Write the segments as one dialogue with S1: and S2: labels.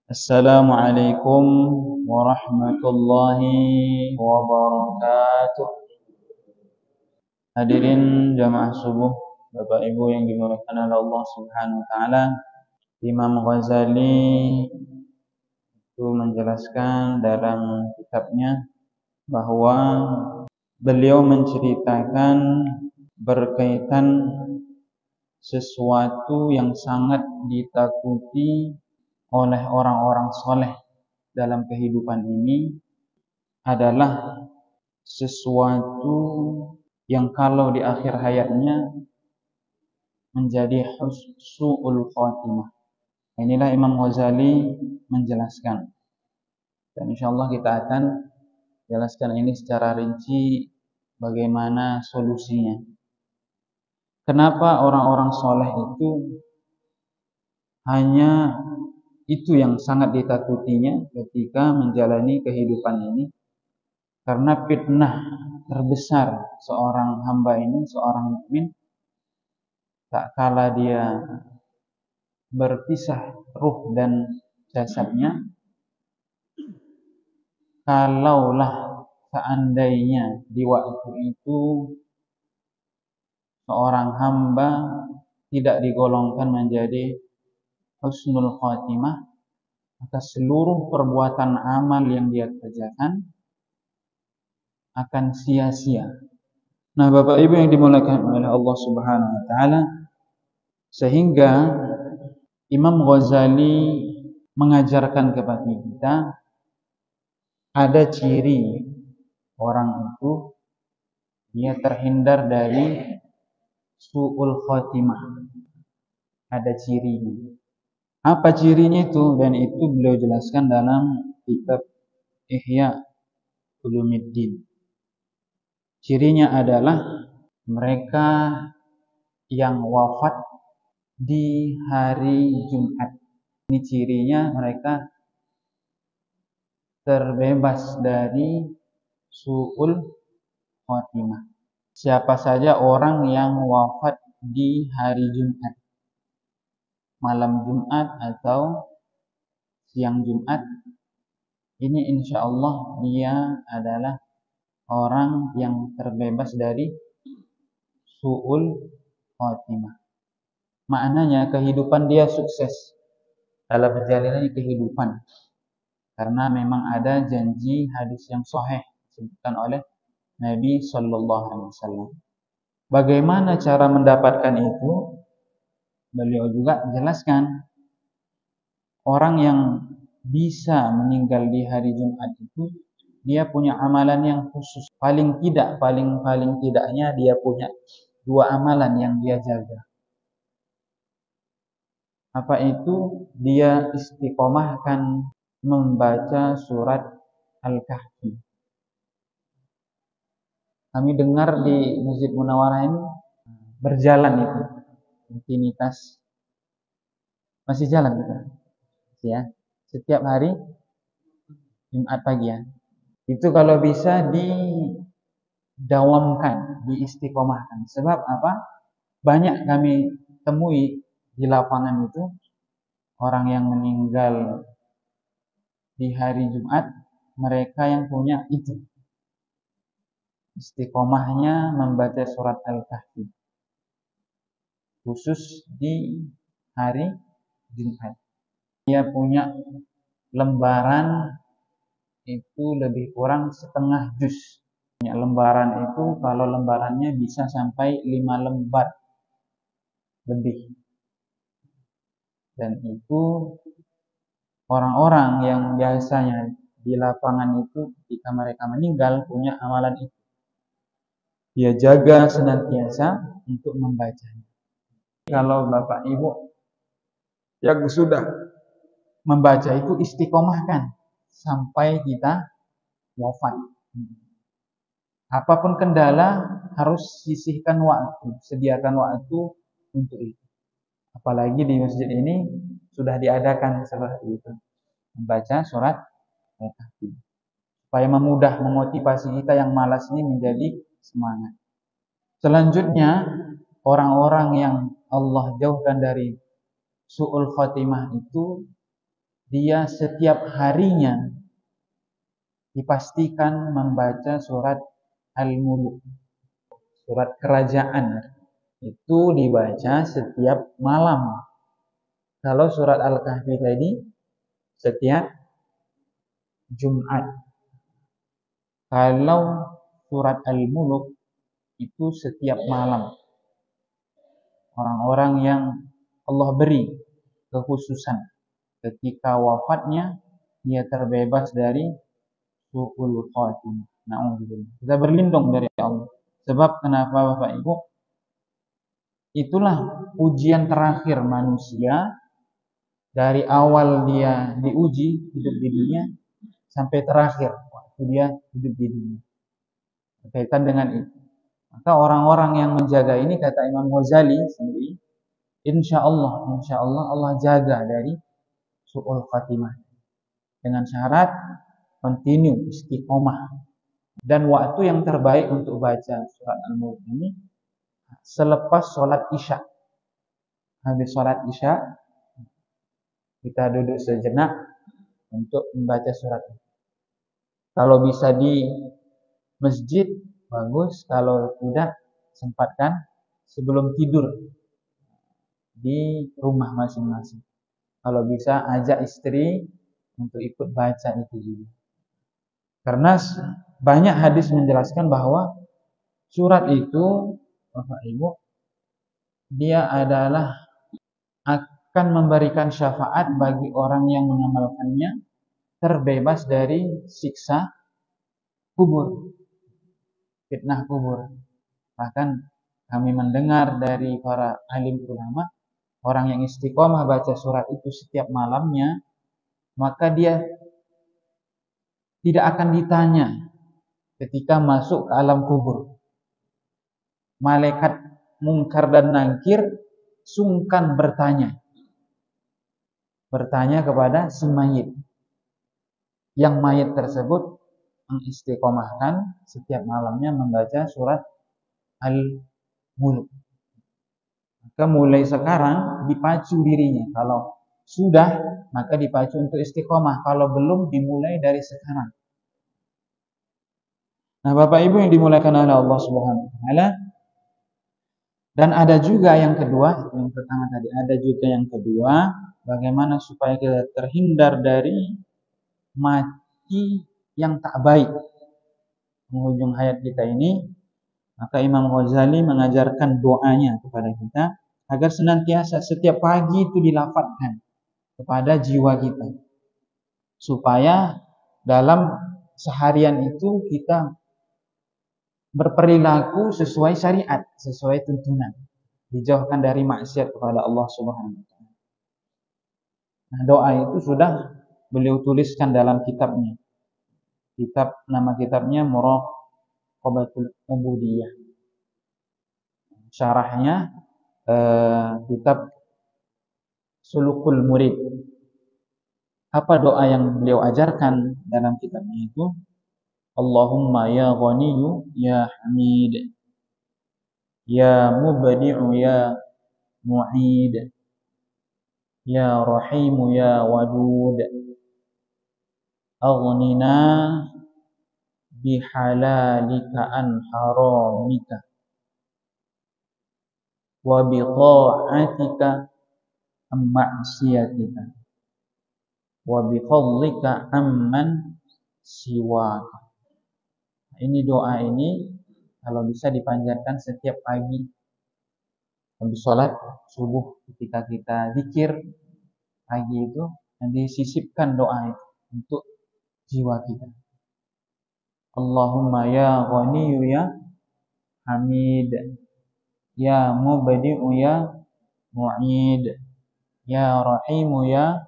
S1: Assalamualaikum warahmatullahi wabarakatuh. Hadirin jamaah subuh, Bapak Ibu yang dimuliakan oleh Allah Subhanahu wa taala. Imam Ghazali itu menjelaskan dalam kitabnya bahwa beliau menceritakan berkaitan sesuatu yang sangat ditakuti oleh orang-orang soleh dalam kehidupan ini adalah sesuatu yang kalau di akhir hayatnya menjadi su'ul khatimah. Inilah Imam Ghazali menjelaskan. Dan insyaallah kita akan jelaskan ini secara rinci bagaimana solusinya. Kenapa orang-orang soleh itu hanya itu yang sangat ditakutinya ketika menjalani kehidupan ini? Karena fitnah terbesar seorang hamba ini, seorang mukmin, tak kala dia berpisah ruh dan jasadnya, kalaulah seandainya di waktu itu seorang hamba tidak digolongkan menjadi husnul khatimah, maka seluruh perbuatan amal yang dia kerjakan akan sia-sia. Nah, Bapak Ibu yang dimuliakan oleh Allah Subhanahu wa taala, sehingga Imam Ghazali mengajarkan kepada kita ada ciri orang itu dia terhindar dari su'ul khatimah. Ada cirinya. Apa cirinya itu? Dan itu beliau jelaskan dalam kitab Ihya Ulumuddin. Cirinya adalah mereka yang wafat di hari Jumat. Ini cirinya mereka terbebas dari su'ul khatimah. Siapa saja orang yang wafat di hari Jumat, malam Jumat atau siang Jumat, ini insya Allah dia adalah orang yang terbebas dari su'ul khatimah. Maknanya kehidupan dia sukses dalam menjalani kehidupan, karena memang ada janji hadis yang sahih disebutkan oleh Nabi Sallallahu Alaihi Wasallam. Bagaimana cara mendapatkan itu? Beliau juga jelaskan orang yang bisa meninggal di hari Jumat itu dia punya amalan yang khusus. Paling tidaknya dia punya 2 amalan yang dia jaga. Apa itu? Dia istiqomahkan membaca surat Al-Kahfi. Kami dengar di Masjid Munawwarah ini berjalan itu rutinitas, masih jalan gitu ya, setiap hari Jumat pagi ya. Itu kalau bisa didawamkan, diistiqomahkan. Sebab apa? Banyak kami temui di lapangan itu orang yang meninggal di hari Jumat, mereka yang punya itu istiqomahnya membaca surat Al-Kahfi khusus di hari Jumat. Dia punya lembaran itu lebih kurang setengah juz. Punya lembaran itu kalau lembarannya bisa sampai 5 lembar lebih. Dan itu orang-orang yang biasanya di lapangan itu ketika mereka meninggal punya amalan itu. Dia jaga senantiasa untuk membacanya. Kalau Bapak Ibu yang sudah membaca itu istiqomahkan sampai kita wafat. Apapun kendala harus sisihkan waktu, sediakan waktu untuk itu. Apalagi di masjid ini sudah diadakan seperti itu, membaca surat Al-Kahfi, supaya memudah memotivasi kita yang malas ini menjadi semangat. Selanjutnya, orang-orang yang Allah jauhkan dari su'ul khatimah itu dia setiap harinya dipastikan membaca surat Al-Mulk, surat kerajaan. Itu dibaca setiap malam. Kalau surat Al-Kahfi tadi setiap Jumat. Kalau surat Al-Mulk itu setiap malam. Orang-orang yang Allah beri kekhususan ketika wafatnya dia terbebas dari su'ul khatimah. Na'udzubillah. Kita berlindung dari Allah. Sebab kenapa Bapak Ibu? Itulah ujian terakhir manusia dari awal dia diuji hidup di dunia sampai terakhir waktu dia hidup di dunia. Berkaitan dengan itu. Maka orang-orang yang menjaga ini kata Imam Ghazali sendiri, insya Allah Allah jaga dari su'ul khatimah dengan syarat continue istiqomah. Dan waktu yang terbaik untuk baca surat Al-Mulk ini selepas sholat isya. Habis sholat isya kita duduk sejenak untuk membaca surat ini. Kalau bisa di masjid bagus, kalau tidak sempatkan sebelum tidur di rumah masing-masing. Kalau bisa ajak istri untuk ikut baca itu juga. Karena banyak hadis menjelaskan bahwa surat itu, Bapak Ibu, dia adalah akan memberikan syafaat bagi orang yang mengamalkannya, terbebas dari siksa kubur, fitnah kubur. Bahkan kami mendengar dari para alim ulama, orang yang istiqomah baca surat itu setiap malamnya, maka dia tidak akan ditanya ketika masuk ke alam kubur. Malaikat mungkar dan nangkir sungkan bertanya kepada si mayit. Yang mayit tersebut mengistiqomahkan setiap malamnya membaca surat Al-Mulk. Maka mulai sekarang dipacu dirinya. Kalau sudah, maka dipacu untuk istiqomah. Kalau belum, dimulai dari sekarang. Nah, Bapak Ibu yang dimuliakan oleh Allah Subhanahu wa taala. Dan ada juga yang kedua, yang pertama tadi, ada juga yang kedua, bagaimana supaya kita terhindar dari mati yang tak baik. Menghujung hayat kita ini, maka Imam Ghazali mengajarkan doanya kepada kita agar senantiasa setiap pagi itu dilafadzkan kepada jiwa kita, supaya dalam seharian itu kita berperilaku sesuai syariat, sesuai tuntunan, dijauhkan dari maksiat kepada Allah Subhanahu wa taala. Nah, doa itu sudah beliau tuliskan dalam kitabnya. Nama kitabnya Muraqabatul Ubudiyah. Syarahnya kitab Sulukul Murid. Apa doa yang beliau ajarkan dalam kitabnya itu? Allahumma ya Ghaniyyu ya Hamid, ya Mubdi'u ya Mu'id, ya Rahimu ya Wadud, aghnina bihalalika an haramika wa bi ta'atika am ma'siyatika wa bi fadlika amman siwaka. Ini doa ini kalau bisa dipanjatkan setiap pagi habis sholat subuh, ketika kita zikir pagi itu, dan disisipkan doa itu untuk jiwa kita. Allahumma ya Ghaniyyu ya Hamid, ya Mubdi'u ya Mu'id, ya Rahimu ya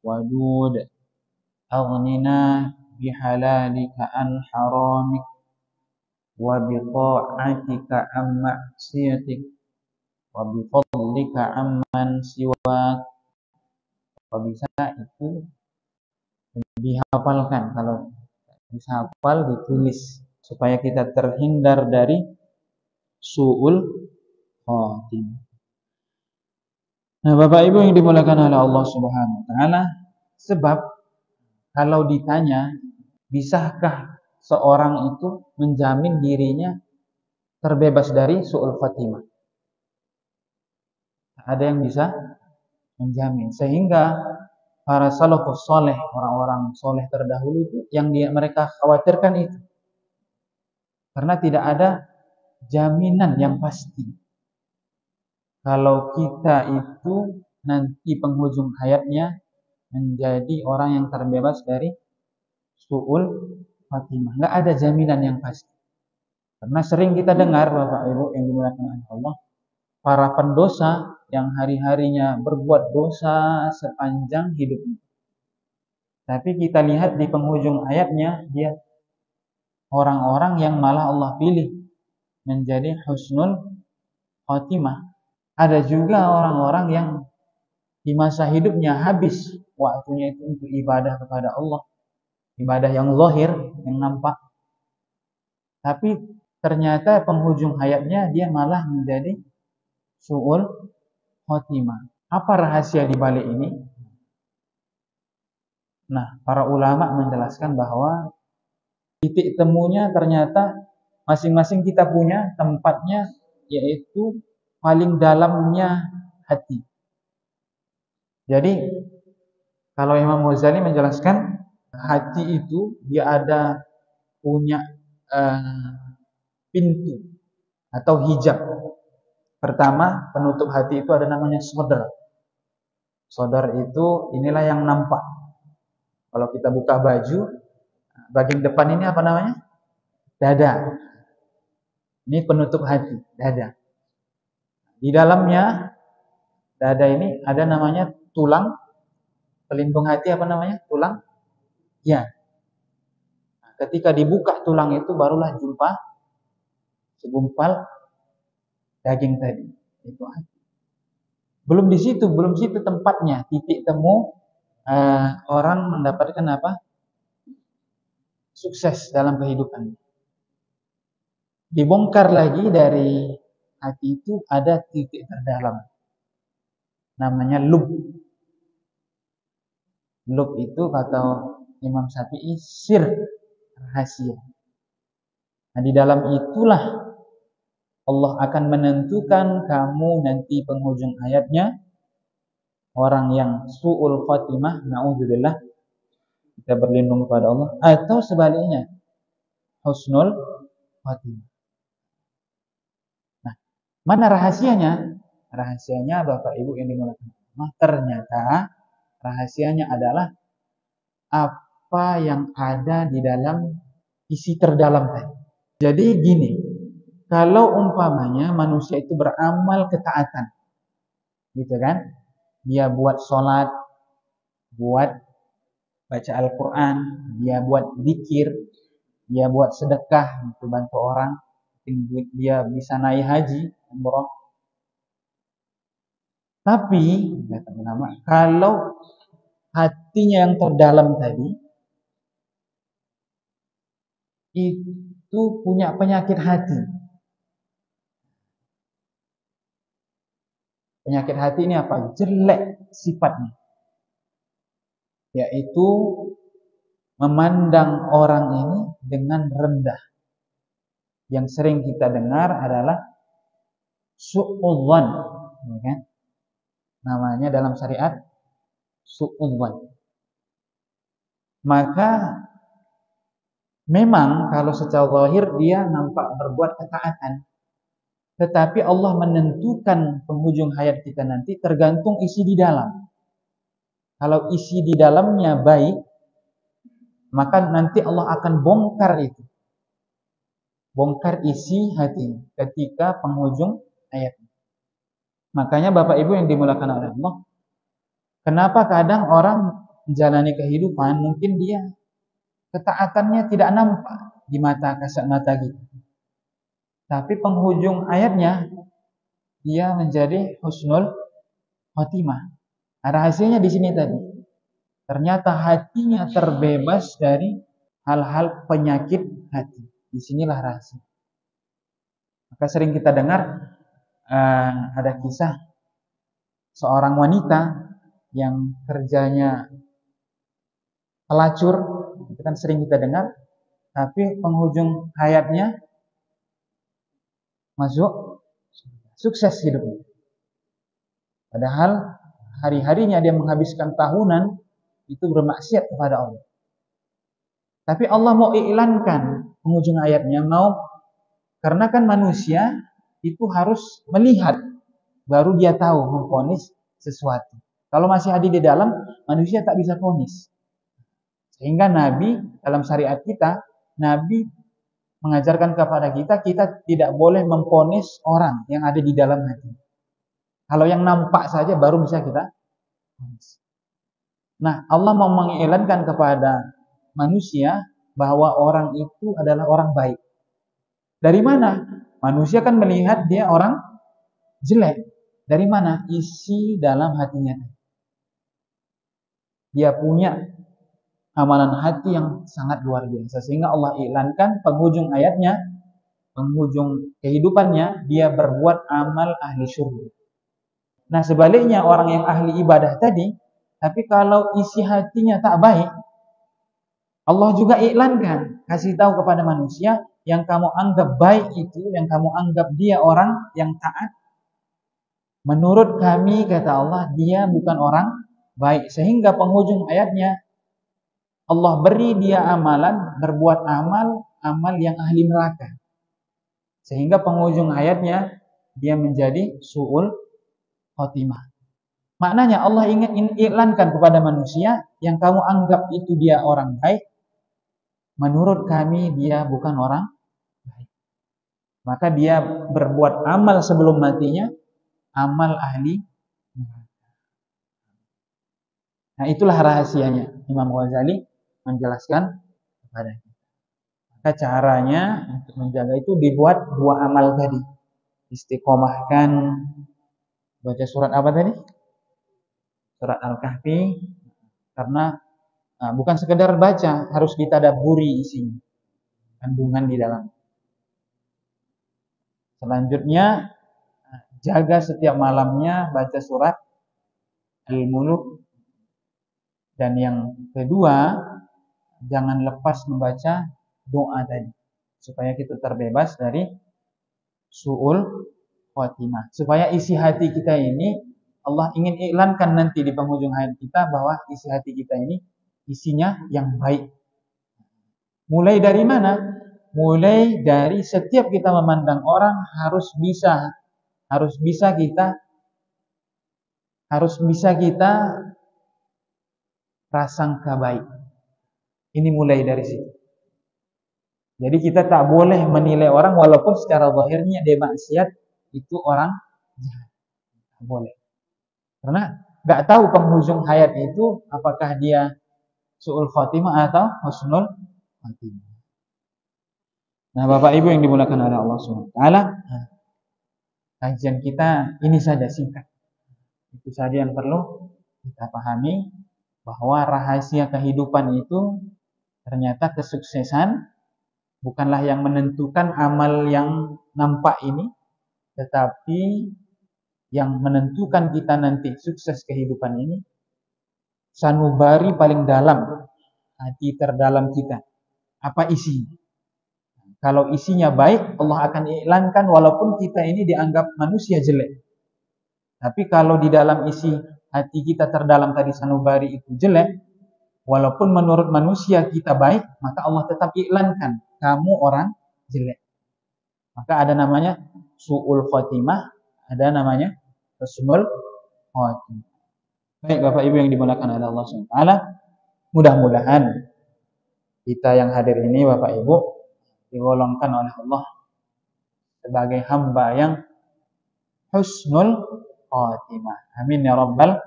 S1: Wadud, aghnina bihalalika an haramik wa bi ta'atika am ma'siyatik wa bi fadlika amman siwak. Kalau bisa itu dihafalkan, kalau bisa hafal ditulis supaya kita terhindar dari su'ul khatimah. Nah, Bapak Ibu yang dimuliakan oleh Allah Subhanahu wa taala, Sebab kalau ditanya, bisakah seorang itu menjamin dirinya terbebas dari su'ul khatimah? Ada yang bisa menjamin. Sehingga para salafus soleh, orang-orang soleh terdahulu itu yang mereka khawatirkan itu. Karena tidak ada jaminan yang pasti. Kalau kita itu nanti penghujung hayatnya menjadi orang yang terbebas dari su'ul khatimah. Nggak ada jaminan yang pasti. Karena sering kita dengar, Bapak Ibu yang dimuliakan oleh Allah, para pendosa yang hari-harinya berbuat dosa sepanjang hidupnya. Tapi kita lihat di penghujung ayatnya, dia orang-orang yang malah Allah pilih menjadi husnul khatimah. Ada juga orang-orang yang di masa hidupnya habis waktunya itu untuk ibadah kepada Allah, ibadah yang zahir, yang nampak. Tapi ternyata penghujung hayatnya dia malah menjadi su'ul khatimah. Apa rahasia di balik ini? Nah, para ulama menjelaskan bahwa titik temunya ternyata masing-masing kita punya tempatnya, yaitu paling dalamnya hati. Jadi kalau Imam Ghazali menjelaskan, hati itu dia ada punya pintu atau hijab. Pertama, penutup hati itu ada namanya sodar. Sodar itu inilah yang nampak. Kalau kita buka baju, bagian depan ini apa namanya? Dada. Ini penutup hati, dada. Di dalamnya dada ini ada namanya tulang pelindung hati, apa namanya? Tulang. Ya. Ketika dibuka tulang itu barulah jumpa segumpal daging tadi. Itu hati. Belum di situ tempatnya, titik temu orang mendapatkan apa? Sukses dalam kehidupan. Dibongkar lagi dari hati itu ada titik terdalam. Namanya lub. Lub itu kata Imam Syafi'i sir, rahasia. Nah, di dalam itulah Allah akan menentukan kamu nanti penghujung hayatnya orang yang su'ul khatimah, na'udzubillah, kita berlindung kepada Allah, atau sebaliknya husnul khatimah. Nah, mana rahasianya? Rahasianya Bapak Ibu yang dimuliakan Allah, ternyata rahasianya adalah apa yang ada di dalam isi terdalam tadi. Jadi gini, kalau umpamanya manusia itu beramal ketaatan, gitu kan? Dia buat sholat, buat baca Al-Quran, dia buat zikir, dia buat sedekah untuk bantu orang, dia bisa naik haji, umroh. Tapi kata ulama, kalau hatinya yang terdalam tadi itu punya penyakit hati. Penyakit hati ini apa? Jelek sifatnya. Yaitu memandang orang ini dengan rendah. Yang sering kita dengar adalah su'udzan, ya kan? Namanya dalam syariat su'udzan. Maka memang kalau secara zahir dia nampak berbuat ketaatan. Tetapi Allah menentukan penghujung hayat kita nanti tergantung isi di dalam. Kalau isi di dalamnya baik, maka nanti Allah akan bongkar itu. Bongkar isi hati ketika penghujung hayat. Makanya Bapak Ibu yang dimuliakan oleh Allah, kenapa kadang orang menjalani kehidupan mungkin dia ketaatannya tidak nampak di mata kasat mata kita. Tapi penghujung ayatnya dia menjadi husnul khatimah. Nah, rahasianya di sini tadi. Ternyata hatinya terbebas dari hal-hal penyakit hati. Di sinilah rahasia. Maka sering kita dengar ada kisah seorang wanita yang kerjanya pelacur, itu kan sering kita dengar, tapi penghujung hayatnya masuk sukses hidupnya. Padahal hari-harinya dia menghabiskan tahunan itu bermaksiat kepada Allah. Tapi Allah mau iklankan penghujung ayatnya, karena kan manusia itu harus melihat baru dia tahu memvonis sesuatu. Kalau masih ada di dalam, manusia tak bisa vonis. Sehingga Nabi dalam syariat kita, Nabi mengajarkan kepada kita, kita tidak boleh memvonis orang yang ada di dalam hati. Kalau yang nampak saja baru bisa kita vonis. Nah, Allah mau mengiklankan kepada manusia bahwa orang itu adalah orang baik. Dari mana? Manusia kan melihat dia orang jelek. Dari mana? Isi dalam hatinya. Dia punya amalan hati yang sangat luar biasa. Sehingga Allah iklankan penghujung ayatnya, penghujung kehidupannya, dia berbuat amal ahli syurga. Nah, sebaliknya orang yang ahli ibadah tadi, tapi kalau isi hatinya tak baik, Allah juga iklankan, kasih tahu kepada manusia, yang kamu anggap baik itu, yang kamu anggap dia orang yang taat, menurut kami, kata Allah, dia bukan orang baik. Sehingga penghujung ayatnya, Allah beri dia amalan, berbuat amal yang ahli neraka. Sehingga penghujung ayatnya, dia menjadi su'ul khotimah. Maknanya Allah ingin iklankan kepada manusia, yang kamu anggap itu dia orang baik, menurut kami dia bukan orang baik. Maka dia berbuat amal sebelum matinya, amal ahli neraka. Nah, itulah rahasianya. Imam Ghazali menjelaskan kepada kita. Maka caranya untuk menjaga itu dibuat dua amal tadi. Istiqomahkan, baca surat apa tadi? Surat Al-Kahfi. Karena bukan sekedar baca, harus kita tadabburi isinya, kandungan di dalam. Selanjutnya, jaga setiap malamnya baca surat Al-Mulk. Dan yang kedua, jangan lepas membaca doa tadi, supaya kita terbebas dari su'ul khotimah. Supaya isi hati kita ini, Allah ingin iklankan nanti di penghujung hayat kita, bahwa isi hati kita ini isinya yang baik. Mulai dari mana? Mulai dari setiap kita memandang orang harus bisa kita prasangka baik. Ini mulai dari situ. Jadi kita tak boleh menilai orang walaupun secara zahirnya dia maksiat, itu orang jahat. Tak boleh. Karena nggak tahu penghujung hayat itu apakah dia su'ul khotimah atau husnul khotimah. Nah, Bapak Ibu yang dimuliakan oleh Allah SWT, kajian kita ini saja singkat. Itu saja yang perlu kita pahami, bahwa rahasia kehidupan itu ternyata kesuksesan bukanlah yang menentukan amal yang nampak ini, tetapi yang menentukan kita nanti sukses kehidupan ini sanubari paling dalam, hati terdalam kita. Apa isinya? Kalau isinya baik, Allah akan iklankan walaupun kita ini dianggap manusia jelek. Tapi kalau di dalam isi hati kita terdalam tadi sanubari itu jelek, walaupun menurut manusia kita baik, maka Allah tetap iklankan, kamu orang jelek. Maka ada namanya su'ul khotimah, ada namanya husnul khotimah. Baik Bapak Ibu yang dimuliakan oleh Allah SWT, mudah-mudahan kita yang hadir ini Bapak Ibu digolongkan oleh Allah sebagai hamba yang husnul khotimah. Amin ya rabbal.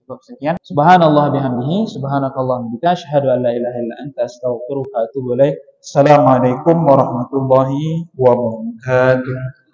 S1: Cukup sekian. Subhanallah bihamdihi, subhanakallah bika, asyhadu an la ilaha illa anta, astaghfiruka wa atubu ilaik. Assalamualaikum warahmatullahi wabarakatuh.